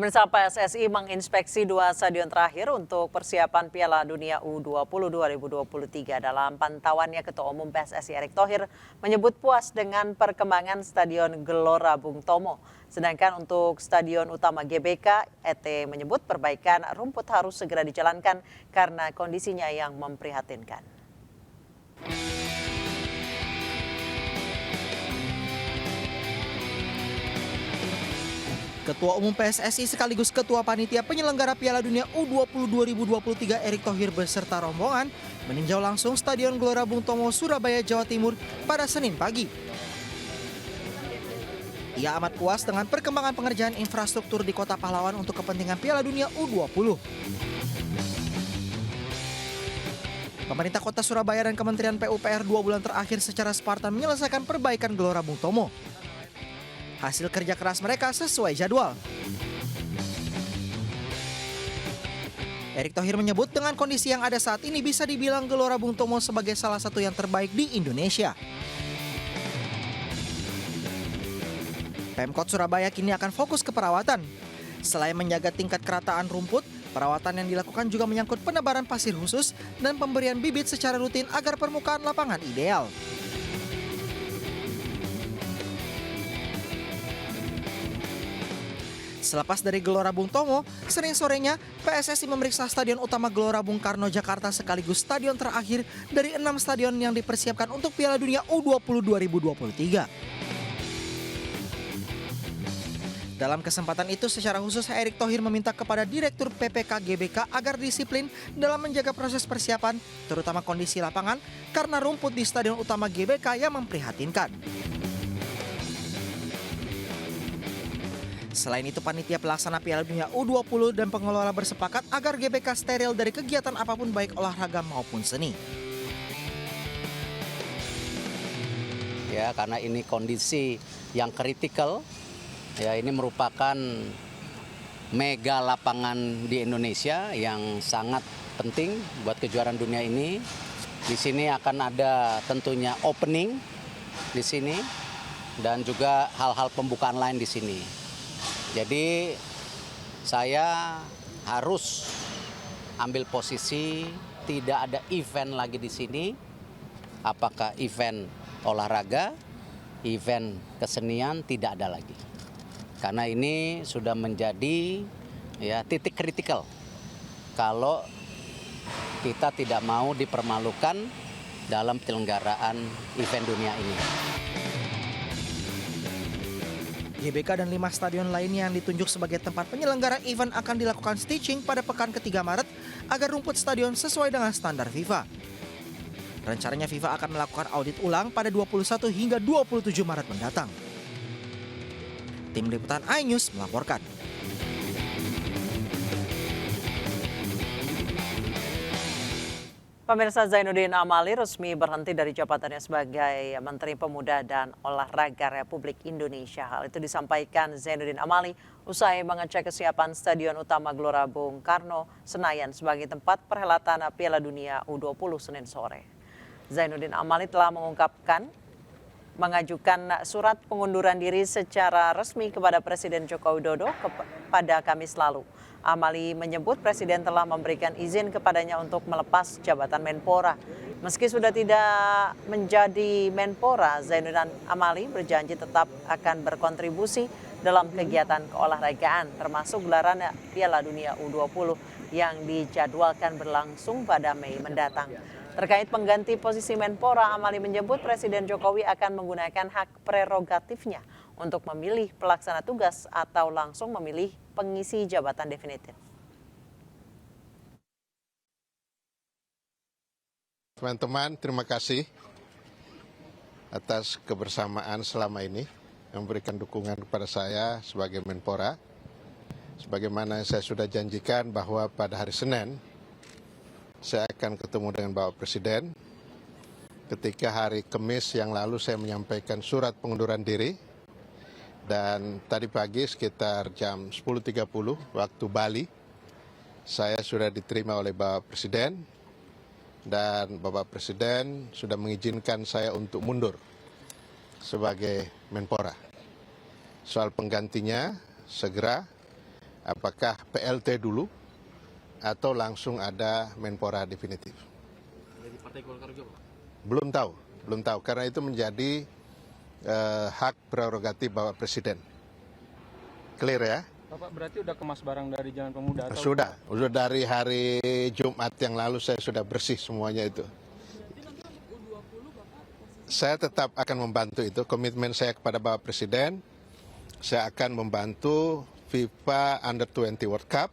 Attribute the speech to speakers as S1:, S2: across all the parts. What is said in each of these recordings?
S1: Pemirsa, PSSI menginspeksi 2 stadion terakhir untuk persiapan Piala Dunia U20 2023. Dalam pantauannya, Ketua Umum PSSI Erick Thohir menyebut puas dengan perkembangan Stadion Gelora Bung Tomo. Sedangkan untuk Stadion Utama GBK, ET menyebut perbaikan rumput harus segera dijalankan karena kondisinya yang memprihatinkan.
S2: Ketua Umum PSSI sekaligus Ketua Panitia Penyelenggara Piala Dunia U20 2023 Erick Thohir beserta rombongan meninjau langsung Stadion Gelora Bung Tomo, Surabaya, Jawa Timur pada Senin pagi. Ia amat puas dengan perkembangan pengerjaan infrastruktur di Kota Pahlawan untuk kepentingan Piala Dunia U20. Pemerintah Kota Surabaya dan Kementerian PUPR 2 bulan terakhir secara Spartan menyelesaikan perbaikan Gelora Bung Tomo. Hasil kerja keras mereka sesuai jadwal. Erick Thohir menyebut dengan kondisi yang ada saat ini bisa dibilang Gelora Bung Tomo sebagai salah satu yang terbaik di Indonesia. Pemkot Surabaya kini akan fokus ke perawatan. Selain menjaga tingkat kerataan rumput, perawatan yang dilakukan juga menyangkut penebaran pasir khusus dan pemberian bibit secara rutin agar permukaan lapangan ideal. Selepas dari Gelora Bung Tomo, Senin sorenya PSSI memeriksa Stadion Utama Gelora Bung Karno, Jakarta sekaligus stadion terakhir dari 6 stadion yang dipersiapkan untuk Piala Dunia U20 2023. Dalam kesempatan itu, secara khusus Erick Thohir meminta kepada Direktur PPK GBK agar disiplin dalam menjaga proses persiapan, terutama kondisi lapangan, karena rumput di Stadion Utama GBK yang memprihatinkan. Selain itu, panitia pelaksana Piala Dunia U20 dan pengelola bersepakat agar GBK steril dari kegiatan apapun baik olahraga maupun seni.
S3: Ya, karena ini kondisi yang kritikal, ya ini merupakan mega lapangan di Indonesia yang sangat penting buat kejuaraan dunia ini. Di sini akan ada tentunya opening di sini dan juga hal-hal pembukaan lain di sini. Jadi saya harus ambil posisi tidak ada event lagi di sini. Apakah event olahraga, event kesenian, tidak ada lagi. Karena ini sudah menjadi titik kritikal kalau kita tidak mau dipermalukan dalam penyelenggaraan event dunia ini.
S2: GBK dan 5 stadion lainnya yang ditunjuk sebagai tempat penyelenggara event akan dilakukan stitching pada pekan ke-3 Maret agar rumput stadion sesuai dengan standar FIFA. Rencananya FIFA akan melakukan audit ulang pada 21 hingga 27 Maret mendatang. Tim Liputan iNews melaporkan.
S1: Pemirsa, Zainuddin Amali resmi berhenti dari jabatannya sebagai Menteri Pemuda dan Olahraga Republik Indonesia. Hal itu disampaikan Zainuddin Amali usai mengecek kesiapan Stadion Utama Gelora Bung Karno, Senayan sebagai tempat perhelatan Piala Dunia U20 Senin sore. Zainuddin Amali telah mengajukan surat pengunduran diri secara resmi kepada Presiden Joko Widodo pada Kamis lalu. Amali menyebut Presiden telah memberikan izin kepadanya untuk melepas jabatan Menpora. Meski sudah tidak menjadi Menpora, Zainuddin Amali berjanji tetap akan berkontribusi dalam kegiatan keolahragaan, termasuk gelaran Piala Dunia U20 yang dijadwalkan berlangsung pada Mei mendatang. Terkait pengganti posisi Menpora, Amali menyebut Presiden Jokowi akan menggunakan hak prerogatifnya untuk memilih pelaksana tugas atau langsung memilih pengisi jabatan definitif.
S4: Teman-teman, terima kasih atas kebersamaan selama ini yang memberikan dukungan kepada saya sebagai Menpora. Sebagaimana saya sudah janjikan bahwa pada hari Senin saya akan ketemu dengan Bapak Presiden. Ketika hari Kamis yang lalu saya menyampaikan surat pengunduran diri. Dan tadi pagi sekitar jam 10.30 waktu Bali, saya sudah diterima oleh Bapak Presiden. Dan Bapak Presiden sudah mengizinkan saya untuk mundur sebagai Menpora. Soal penggantinya segera apakah PLT dulu atau langsung ada Menpora definitif.
S5: Dari Partai Golkar juga, Pak?
S4: Belum tahu karena itu menjadi hak prerogatif Bapak Presiden. Clear ya?
S5: Bapak berarti udah kemas barang dari Jalan Pemuda atau
S4: Sudah dari hari Jumat yang lalu saya sudah bersih semuanya itu. Saya tetap akan membantu itu, komitmen saya kepada Bapak Presiden. Saya akan membantu FIFA Under-20 World Cup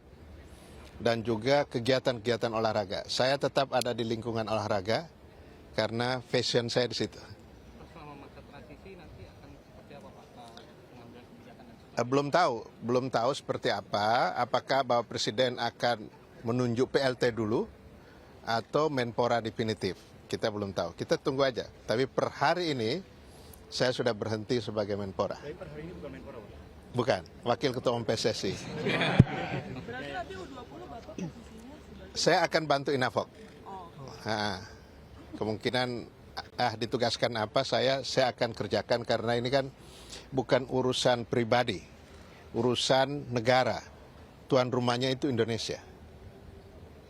S4: dan juga kegiatan-kegiatan olahraga. Saya tetap ada di lingkungan olahraga karena fashion saya di situ.
S5: selama masa transisi nanti akan seperti apa, Pak? Pengambilan kebijakan dan sebagainya.
S4: Belum tahu seperti apa. Apakah Bapak Presiden akan menunjuk PLT dulu atau Menpora definitif? Kita belum tahu. Kita tunggu aja. Tapi per hari ini saya sudah berhenti sebagai Menpora.
S5: Tapi per hari ini bukan Menpora, Pak?
S4: Bukan, Wakil Ketua Umum PSSI. Saya akan bantu Inafok. Kemungkinan ditugaskan apa saya akan kerjakan karena ini kan bukan urusan pribadi, urusan negara. Tuan rumahnya itu Indonesia.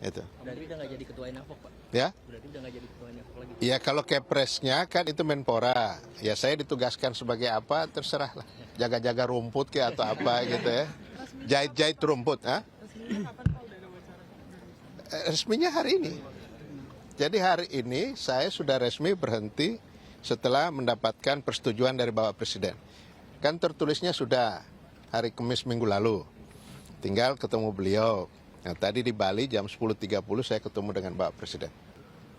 S4: Itu.
S6: Berarti udah nggak jadi ketua Inafok, Pak?
S4: Ya?
S6: Berarti udah nggak jadi ketua Inafok lagi?
S4: Ya kalau kepresnya kan itu Menpora. Ya saya ditugaskan sebagai apa terserah lah. Jaga-jaga rumput kayak atau apa gitu ya. Jahit-jahit rumput. Resminya hari ini. Jadi hari ini saya sudah resmi berhenti setelah mendapatkan persetujuan dari Bapak Presiden. Kan tertulisnya sudah hari Kamis minggu lalu. Tinggal ketemu beliau. Nah, tadi di Bali jam 10.30 saya ketemu dengan Bapak Presiden.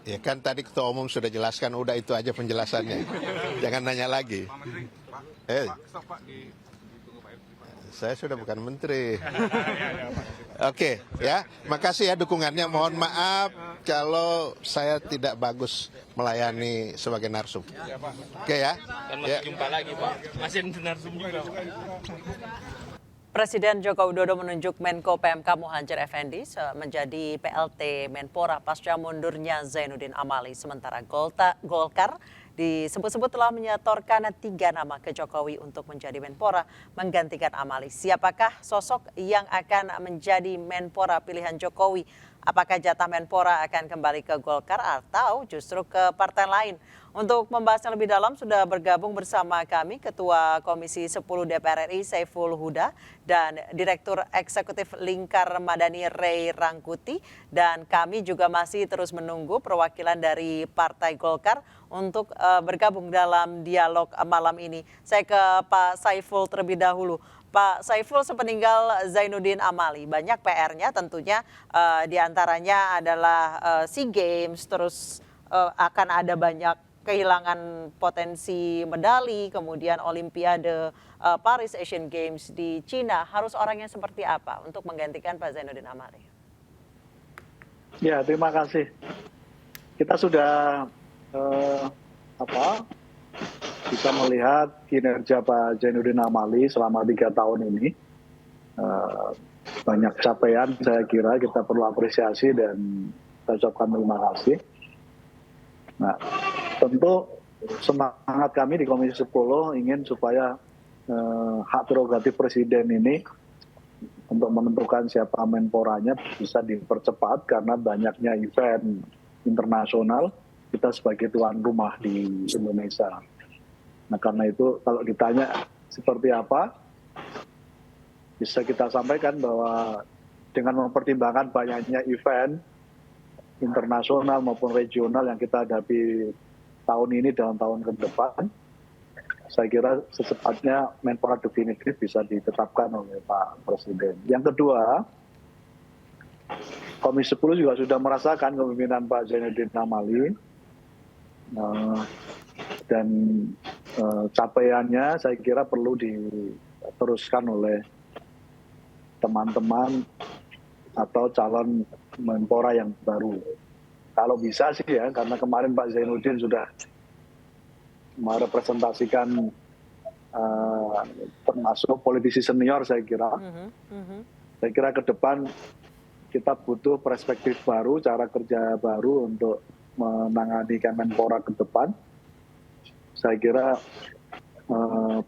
S4: Ya kan tadi Ketua Umum sudah jelaskan, udah itu aja penjelasannya. Jangan nanya lagi.
S7: Pak Menteri, stop Pak ditunggu Pak RT.
S4: Saya sudah bukan menteri. Oke, ya. Makasih ya dukungannya. Mohon maaf kalau saya tidak bagus melayani sebagai narsum. Oke ya.
S5: Kan
S4: Ya.
S5: masih jumpa lagi, Pak. Masih narsum juga, Pak.
S1: Presiden Joko Widodo menunjuk Menko PMK Muhadjir Effendi menjadi PLT Menpora pasca mundurnya Zainuddin Amali. Sementara Golkar disebut-sebut telah menyetorkan 3 nama ke Jokowi untuk menjadi Menpora menggantikan Amali. Siapakah sosok yang akan menjadi Menpora pilihan Jokowi? Apakah jatah Menpora akan kembali ke Golkar atau justru ke partai lain? Untuk membahasnya lebih dalam sudah bergabung bersama kami Ketua Komisi 10 DPR RI Saiful Huda dan Direktur Eksekutif Lingkar Madani Ray Rangkuti, dan kami juga masih terus menunggu perwakilan dari Partai Golkar untuk bergabung dalam dialog malam ini. Saya ke Pak Saiful terlebih dahulu. Pak Saiful, sepeninggal Zainuddin Amali, banyak PR-nya tentunya, diantaranya adalah SEA Games, terus akan ada banyak kehilangan potensi medali, kemudian Olimpiade Paris Asian Games di Cina. Harus orang yang seperti apa untuk menggantikan Pak Zainuddin Amali?
S8: Ya, terima kasih. Kita sudah bisa melihat kinerja Pak Zainuddin Amali selama 3 tahun ini. Banyak capaian, saya kira kita perlu apresiasi dan kita ucapkan terima kasih. Nah, tentu semangat kami di Komisi 10 ingin supaya hak prerogatif Presiden ini untuk menentukan siapa Menporanya bisa dipercepat karena banyaknya event internasional kita sebagai tuan rumah di Indonesia. Nah, karena itu kalau ditanya seperti apa, bisa kita sampaikan bahwa dengan mempertimbangkan banyaknya event internasional maupun regional yang kita hadapi tahun ini dan tahun ke depan, saya kira secepatnya Menpora definitif bisa ditetapkan oleh Pak Presiden. Yang kedua, Komisi 10 juga sudah merasakan kepemimpinan Pak Zainuddin Amali, dan capaiannya saya kira perlu diteruskan oleh teman-teman atau calon Menpora yang baru. Kalau bisa sih ya, karena kemarin Pak Zainuddin sudah merepresentasikan termasuk politisi senior, saya kira. Saya kira ke depan kita butuh perspektif baru, cara kerja baru untuk menangani Kemenpora ke depan. Saya kira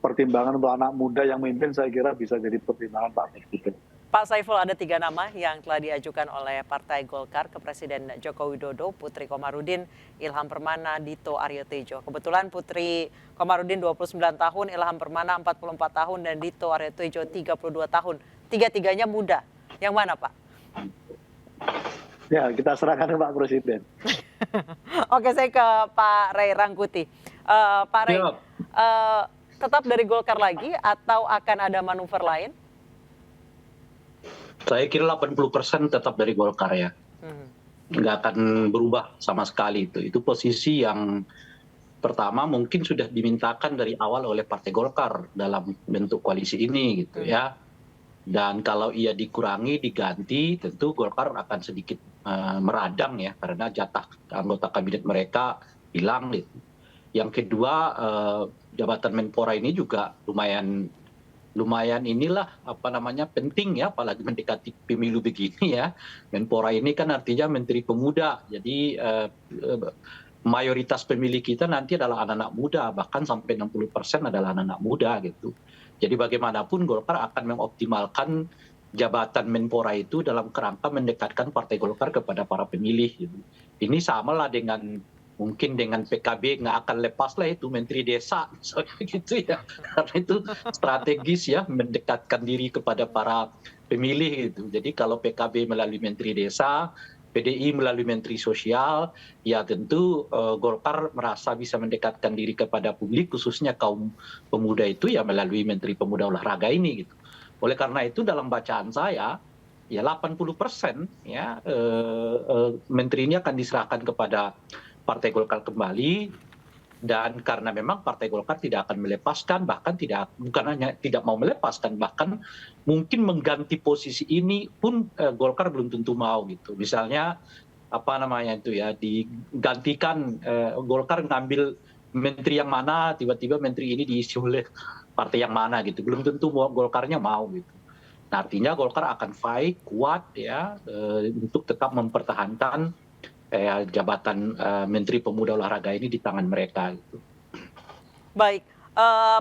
S8: pertimbangan untuk anak muda yang memimpin saya kira bisa jadi pertimbangan Pak Presiden.
S1: Pak Saiful, ada 3 nama yang telah diajukan oleh Partai Golkar ke Presiden Joko Widodo, Putri Komarudin, Ilham Permana, Dito Aryo Tejo. Kebetulan Putri Komarudin 29 tahun, Ilham Permana 44 tahun, dan Dito Aryo Tejo 32 tahun. Tiga-tiganya muda. Yang mana, Pak?
S8: Ya, kita serahkan ke Pak Presiden.
S1: Oke, saya ke Pak Ray Rangkuti. Pak Ray, tetap dari Golkar lagi atau akan ada manuver lain?
S9: Saya kira 80% tetap dari Golkar ya. Nggak akan berubah sama sekali itu. Itu posisi yang pertama mungkin sudah dimintakan dari awal oleh Partai Golkar dalam bentuk koalisi ini gitu ya. Dan kalau ia dikurangi, diganti, tentu Golkar akan sedikit meradang ya, karena jatah anggota kabinet mereka hilang gitu. Yang kedua, jabatan Menpora ini juga lumayan inilah penting ya, apalagi mendekati pemilu begini ya. Menpora ini kan artinya Menteri Pemuda, jadi mayoritas pemilih kita nanti adalah anak-anak muda, bahkan sampai 60% adalah anak-anak muda gitu. Jadi bagaimanapun Golkar akan mengoptimalkan jabatan Menpora itu dalam kerangka mendekatkan Partai Golkar kepada para pemilih gitu. Ini samalah mungkin dengan PKB nggak akan lepas lah itu Menteri Desa misalnya gitu ya, karena itu strategis ya mendekatkan diri kepada para pemilih gitu. Jadi kalau PKB melalui Menteri Desa, PDI melalui Menteri Sosial, ya tentu Golkar merasa bisa mendekatkan diri kepada publik, khususnya kaum pemuda itu ya melalui Menteri Pemuda Olahraga ini gitu. Oleh karena itu dalam bacaan saya ya 80% ya menteri ini akan diserahkan kepada Partai Golkar kembali, dan karena memang Partai Golkar tidak akan melepaskan, bahkan bukan hanya tidak mau melepaskan, bahkan mungkin mengganti posisi ini pun Golkar belum tentu mau gitu. Misalnya digantikan Golkar ngambil menteri yang mana, tiba-tiba menteri ini diisi oleh partai yang mana gitu. Belum tentu Golkarnya mau gitu. Nah, artinya Golkar akan fight kuat ya untuk tetap mempertahankan jabatan Menteri Pemuda Olahraga ini di tangan mereka. Gitu.
S1: Baik,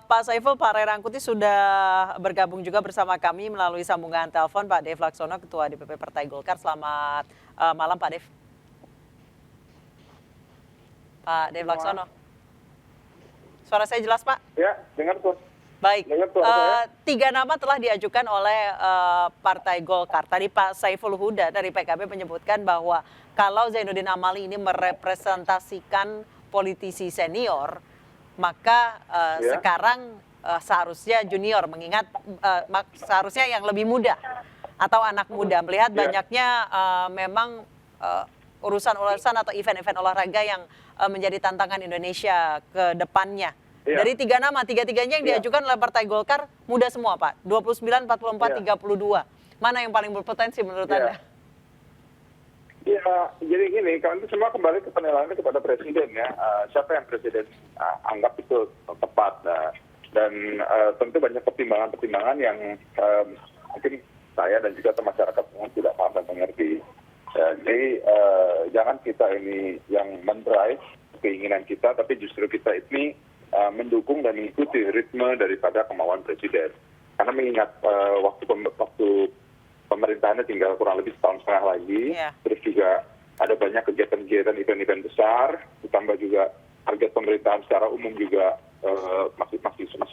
S1: Pak Saiful, Pak Ray Rangkuti sudah bergabung juga bersama kami melalui sambungan telepon. Pak Dev Laksono, Ketua DPP Partai Golkar. Selamat malam, Pak Dev. Pak Dev Laksono. Suara saya jelas, Pak?
S7: Ya, dengar tuh.
S1: Baik, 3 nama telah diajukan oleh Partai Golkar. Tadi Pak Saiful Huda dari PKB menyebutkan bahwa kalau Zainuddin Amali ini merepresentasikan politisi senior, maka sekarang seharusnya junior, mengingat seharusnya yang lebih muda atau anak muda. Melihat banyaknya memang urusan-urusan atau event-event olahraga yang menjadi tantangan Indonesia ke depannya. Dari 3 nama, tiga-tiganya yang diajukan oleh Partai Golkar muda semua, Pak. 29, 44, 32. Mana yang paling berpotensi menurut Anda?
S7: Ya, jadi gini, kalau itu semua kembali ke penilaiannya kepada Presiden ya. Siapa yang Presiden anggap itu tepat. Dan tentu banyak pertimbangan-pertimbangan yang mungkin saya dan juga masyarakat semua tidak paham dan mengerti. Jadi jangan kita ini yang mendrive keinginan kita, tapi justru kita ini mendukung dan mengikuti ritme daripada kemauan Presiden. Karena mengingat waktu pemerintahannya tinggal kurang lebih setahun setengah lagi, terus juga ada banyak kegiatan-kegiatan event-event besar, ditambah juga target pemerintahan secara umum juga masih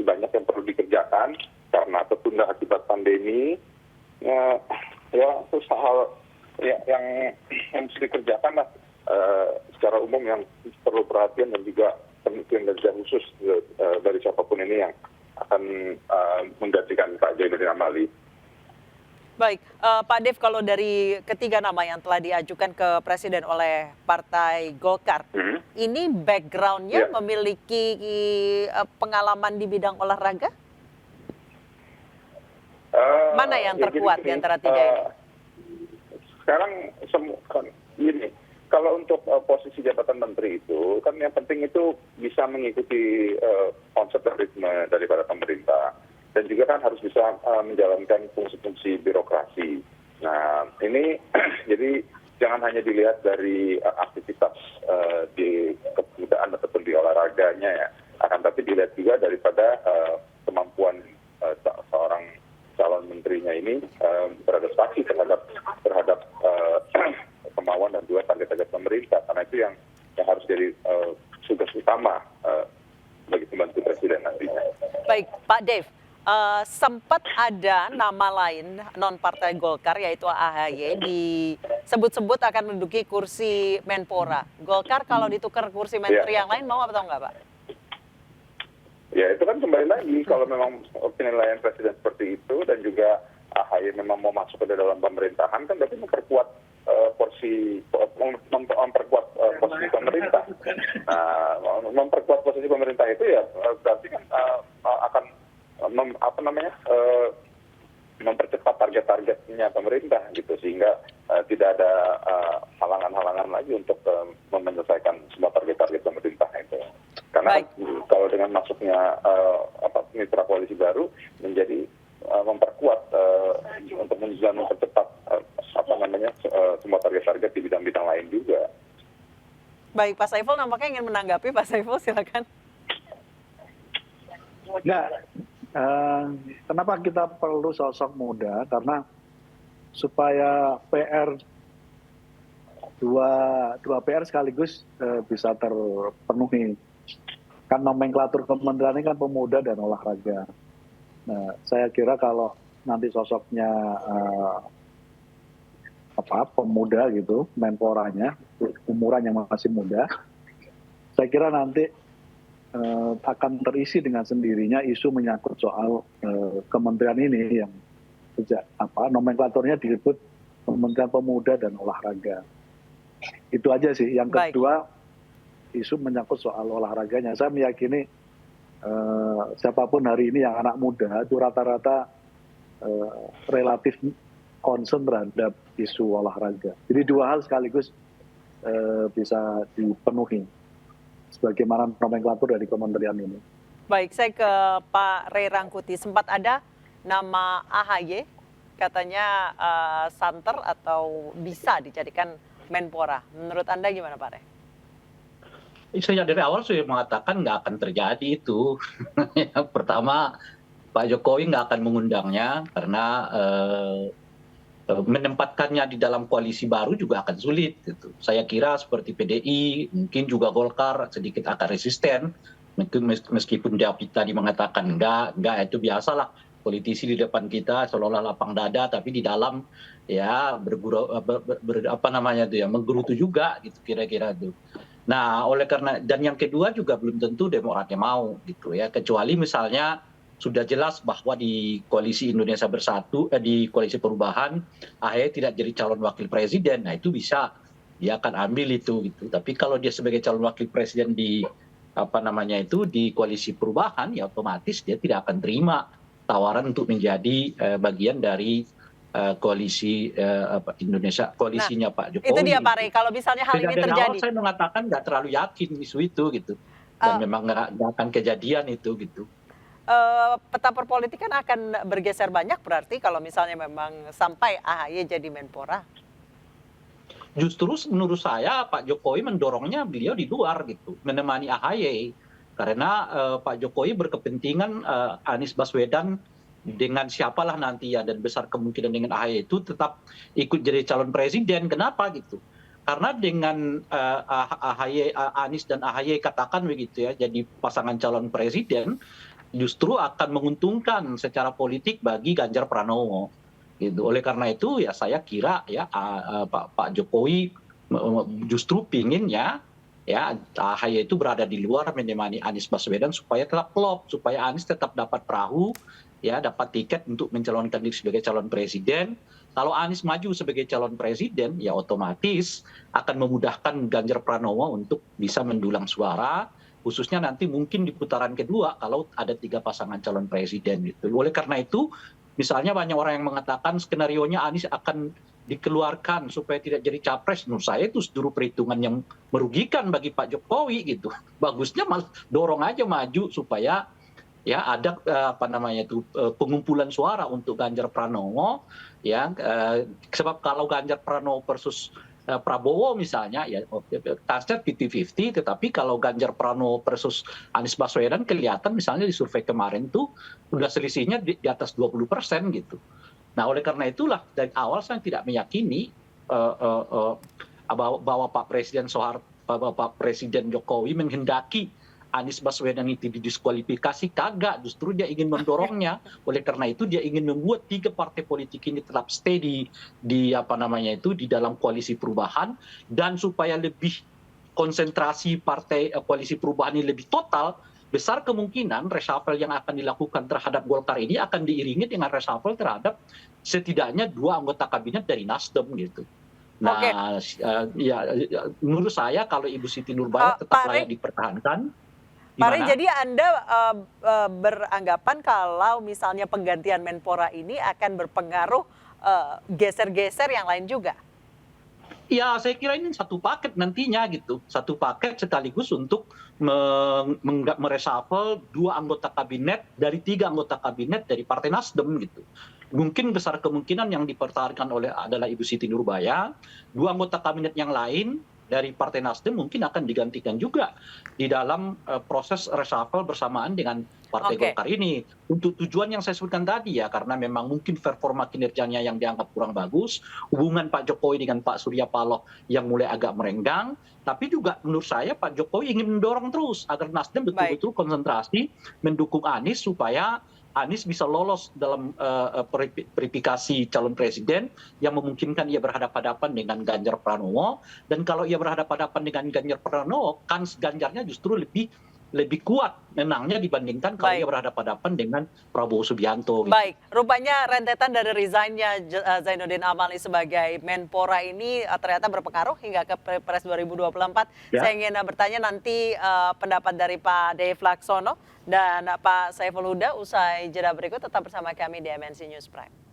S7: banyak yang perlu dikerjakan karena tertunda akibat pandemi. Terus hal yang mesti dikerjakan lah secara umum yang perlu perhatian dan juga kinerja khusus dari siapapun ini yang akan menggantikan Pak Zainuddin Amali.
S1: Baik, Pak Dev, kalau dari ketiga nama yang telah diajukan ke Presiden oleh Partai Golkar, ini background-nya memiliki pengalaman di bidang olahraga? Mana yang terkuat di antara tiga ini?
S7: Sekarang gini, kalau untuk posisi jabatan menteri itu, kan yang penting itu bisa mengikuti konsep dan ritme daripada pemerintah. Dan juga kan harus bisa menjalankan fungsi-fungsi birokrasi. Nah, ini jadi jangan hanya dilihat dari aktivitas di kepemudaan ataupun di olahraganya ya. Akan tapi dilihat juga daripada kemampuan seorang calon menterinya ini
S1: Dave, sempat ada nama lain non partai Golkar yaitu AHY disebut-sebut akan menduduki kursi Menpora. Golkar kalau ditukar kursi menteri yang lain mau atau enggak, Pak?
S7: Ya itu kan kembali lagi kalau memang penilaian presiden seperti itu dan juga AHY memang mau masuk ke dalam pemerintahan kan berarti memperkuat posisi pemerintah. Nah, memperkuat posisi pemerintah itu ya berarti kan akan mempercepat target-targetnya pemerintah gitu sehingga tidak ada halangan-halangan lagi untuk menyelesaikan semua target-target pemerintah itu. Karena kalau dengan masuknya mitra koalisi baru menjadi memperkuat untuk mempercepat semua target-target di bidang-bidang lain juga.
S1: Baik, Pak Saiful nampaknya ingin menanggapi. Pak Saiful silakan.
S8: Nah, kenapa kita perlu sosok muda? Karena supaya dua PR sekaligus bisa terpenuhi. Kan nomenklatur kementerian ini kan pemuda dan olahraga. Nah, saya kira kalau nanti sosoknya pemuda gitu, Menporanya, umuran yang masih muda, saya kira nanti akan terisi dengan sendirinya isu menyangkut soal kementerian ini yang sejak nomenklaturnya disebut Kementerian Pemuda dan Olahraga. Itu aja sih. Yang kedua, isu menyangkut soal olahraganya. Saya meyakini siapapun hari ini yang anak muda itu rata-rata relatif concern terhadap isu olahraga. Jadi dua hal sekaligus bisa dipenuhi sebagaimana nomenklatur dari kementerian ini.
S1: Baik, saya ke Pak Ray Rangkuti. Sempat ada nama AHY, katanya santer atau bisa dijadikan Menpora. Menurut Anda gimana, Pak Ray?
S9: Saya dari awal sudah mengatakan nggak akan terjadi itu. Yang pertama, Pak Jokowi nggak akan mengundangnya karena menempatkannya di dalam koalisi baru juga akan sulit. Gitu. Saya kira seperti PDI, mungkin juga Golkar sedikit akan resisten. Meskipun dia tadi mengatakan enggak itu biasalah. Politisi di depan kita seolah-olah lapang dada, tapi di dalam ya menggerutu juga gitu kira-kira itu. Nah, oleh karena dan yang kedua juga belum tentu Demokratnya mau gitu ya, kecuali misalnya sudah jelas bahwa di koalisi Indonesia Bersatu, di koalisi perubahan, AHY tidak jadi calon wakil presiden. Nah itu bisa, dia akan ambil itu gitu. Tapi kalau dia sebagai calon wakil presiden di di koalisi perubahan, ya otomatis dia tidak akan terima tawaran untuk menjadi bagian dari koalisi Indonesia, koalisinya Pak Jokowi.
S1: Itu dia Pak Ray, kalau misalnya hal ini terjadi.
S9: Dari awal saya mengatakan nggak terlalu yakin isu itu gitu. Dan memang nggak akan kejadian itu gitu.
S1: Peta perpolitikan akan bergeser banyak berarti kalau misalnya memang sampai AHY jadi Menpora?
S9: Justru menurut saya Pak Jokowi mendorongnya beliau di luar gitu, menemani AHY. Karena Pak Jokowi berkepentingan Anies Baswedan dengan siapalah nanti ya, dan besar kemungkinan dengan AHY itu tetap ikut jadi calon presiden. Kenapa gitu? Karena dengan Anies dan AHY katakan begitu ya, jadi pasangan calon presiden, justru akan menguntungkan secara politik bagi Ganjar Pranowo. Gitu. Oleh karena itu ya saya kira ya Pak Jokowi justru pinginnya ya AHY itu berada di luar menemani Anies Baswedan supaya tetap klop, supaya Anies tetap dapat perahu, ya dapat tiket untuk mencalonkan diri sebagai calon presiden. Kalau Anies maju sebagai calon presiden, ya otomatis akan memudahkan Ganjar Pranowo untuk bisa mendulang suara, khususnya nanti mungkin di putaran kedua kalau ada 3 pasangan calon presiden gitu. Oleh karena itu, misalnya banyak orang yang mengatakan skenarionya Anies akan dikeluarkan supaya tidak jadi capres. Menurut saya itu seluruh perhitungan yang merugikan bagi Pak Jokowi gitu. Bagusnya malah dorong aja maju supaya ya ada pengumpulan suara untuk Ganjar Pranowo ya, sebab kalau Ganjar Pranowo versus Prabowo misalnya ya tasnya 50-50, tetapi kalau Ganjar Pranowo versus Anies Baswedan kelihatan misalnya di survei kemarin tuh udah selisihnya di atas 20% gitu. Nah oleh karena itulah dari awal saya tidak meyakini bahwa Pak Presiden Jokowi menghendaki Anies Baswedan itu didiskualifikasi, kagak, justru dia ingin mendorongnya. Oleh karena itu dia ingin membuat 3 partai politik ini tetap stay di apa namanya itu di dalam koalisi perubahan, dan supaya lebih konsentrasi partai koalisi perubahan ini lebih total, besar kemungkinan reshuffle yang akan dilakukan terhadap Golkar ini akan diiringi dengan reshuffle terhadap setidaknya 2 anggota kabinet dari Nasdem gitu. Nah, menurut saya kalau Ibu Siti Nurbaya tetap layak dipertahankan.
S1: Pak Rey, jadi Anda beranggapan kalau misalnya penggantian Menpora ini akan berpengaruh geser-geser yang lain juga?
S9: Ya, saya kira ini satu paket nantinya gitu. Satu paket sekaligus untuk mereshuffle 2 anggota kabinet dari 3 anggota kabinet dari Partai Nasdem gitu. Mungkin besar kemungkinan yang dipertahankan adalah Ibu Siti Nurbaya, 2 anggota kabinet yang lain dari Partai Nasdem mungkin akan digantikan juga di dalam proses reshuffle bersamaan dengan Partai Golkar ini. Untuk tujuan yang saya sebutkan tadi ya, karena memang mungkin performa kinerjanya yang dianggap kurang bagus, hubungan Pak Jokowi dengan Pak Surya Paloh yang mulai agak merenggang, tapi juga menurut saya Pak Jokowi ingin mendorong terus agar Nasdem betul-betul konsentrasi mendukung Anies supaya Anies bisa lolos dalam verifikasi calon presiden yang memungkinkan ia berhadapan-hadapan dengan Ganjar Pranowo, dan kalau ia berhadapan-hadapan dengan Ganjar Pranowo, kans Ganjarnya justru lebih kuat menangnya dibandingkan kalau ia berhadapan-hadapan dengan Prabowo Subianto. Gitu.
S1: Baik, rupanya rentetan dari resignnya Zainuddin Amali sebagai Menpora ini ternyata berpengaruh hingga ke Pilpres 2024. Ya. Saya ingin bertanya nanti pendapat dari Pak Dave Laksono dan Pak Saiful Huda usai jeda berikut. Tetap bersama kami di MNC News Prime.